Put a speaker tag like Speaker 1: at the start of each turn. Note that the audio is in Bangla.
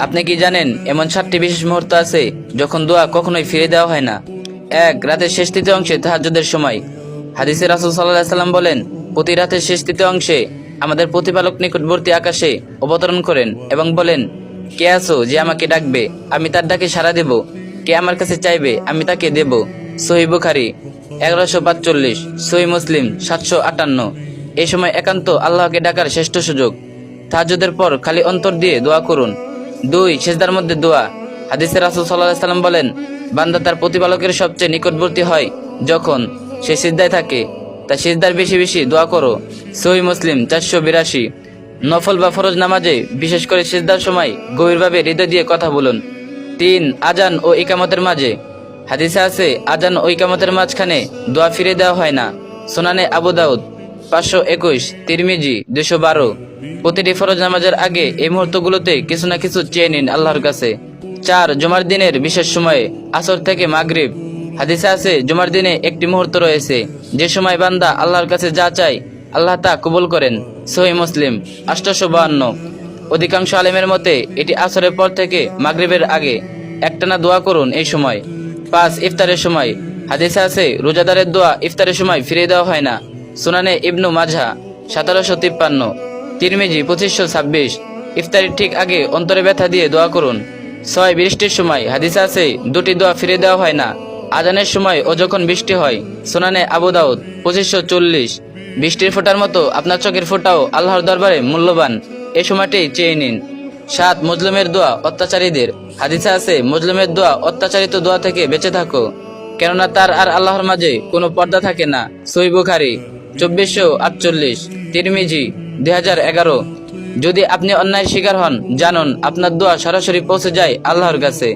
Speaker 1: আপনি কি জানেন এমন 7টি বিশেষ মুহূর্ত আছে যখন দোয়া কখনোই ফিরে দেওয়া হয় না। 1. রাতের শেষ তৃতীয় অংশে তাহাজ্জুদের সময়। হাদিসে রাসূল সাল্লাল্লাহু আলাইহি সাল্লাম বলেন, প্রতি রাতের শেষ তৃতীয় অংশে আমাদের প্রতিপালক নিকটবর্তী আকাশে অবতরণ করেন এবং বলেন, কে আছো যে আমাকে ডাকবে, আমি তার ডাকে সাড়া দেব। কে আমার কাছে চাইবে, আমি তাকে দেব। সহিহ বুখারী 1145, সহিহ মুসলিম 758। এই সময় একান্ত আল্লাহকে ডাকার শ্রেষ্ঠ সুযোগ। তাহাজ্জুদের পর খালি অন্তর দিয়ে দোয়া করুন। 2. সিজদার মধ্যে দোয়া। হাদিসে রাসূল সাল্লাল্লাহু আলাইহি সাল্লাম বলেন, বান্দা তার প্রতিপালকের সবচেয়ে নিকটবর্তী হয় যখন সে সিজদায় থাকে। তা সিজদার বেশি বেশি দোয়া করো। সহিহ মুসলিম 482। নফল বা ফরজ নামাজে বিশেষ করে সিজদার সময় গভীরভাবে হৃদয় দিয়ে কথা বলুন। 3. আজান ও ইকামতের মাঝে। হাদিসে আছে, আজান ও ইকামতের মাঝখানে দোয়া ফিরে দেওয়া হয় না। সুনানে আবু দাউদ 521, তিরমিজি 212। প্রতিটি ফরজ নামাজের আগে এই মুহূর্তগুলোতে কিছু না কিছু চেয়ে নিন আল্লাহর কাছে। 4. জুমার দিনের বিশেষ সময়ে আসর থেকে মাগরিব। হাদিসে আছে, জুমার দিনে একটি মুহূর্ত রয়েছে যে সময় বান্দা আল্লাহর কাছে যা চায় আল্লাহ তা কবুল করেন। সহিহ মুসলিম 852। অধিকাংশ আলেমের মতে এটি আসরের পর থেকে মাগরিবের আগে। একটানা দোয়া করুন এই সময়। 5. ইফতারের সময়। হাদিসে আছে, রোজাদারের দোয়া ইফতারের সময় ফিরিয়ে দেওয়া হয় না। সুনানে ইবনু মাঝা 1753, তিরমিজি 2526। ইফতারের ঠিক আগে অন্তরে ব্যথা দিয়ে দোয়া করুন। 6. বৃষ্টির সময়। হাদিসে আছে, দুটি দোয়া ফিরিয়ে দেওয়া হয় না, আজানের সময় ও যখন বৃষ্টি হয়। সুনানে আবু দাউদ 2540। বৃষ্টির ফোঁটার মতো আপনার চোখের ফোঁটাও আল্লাহর দরবারে মূল্যবান, এই সময়টাই চেয়ে নিন। 7. মজলুমের দোয়া অত্যাচারীদের। হাদিসে আছে, মজলুমের দোয়া অত্যাচারিত দোয়া থেকে বেঁচে থাকো, কেননা তার আর আল্লাহর মাঝে কোনো পর্দা থাকে না। সহিহ বুখারী 2448, তিরমিজি 2011। যদি আপনি অন্যায়ের শিকার হন, জানুন আপনার দোয়া সরাসরি পৌঁছে যায় আল্লাহর কাছে।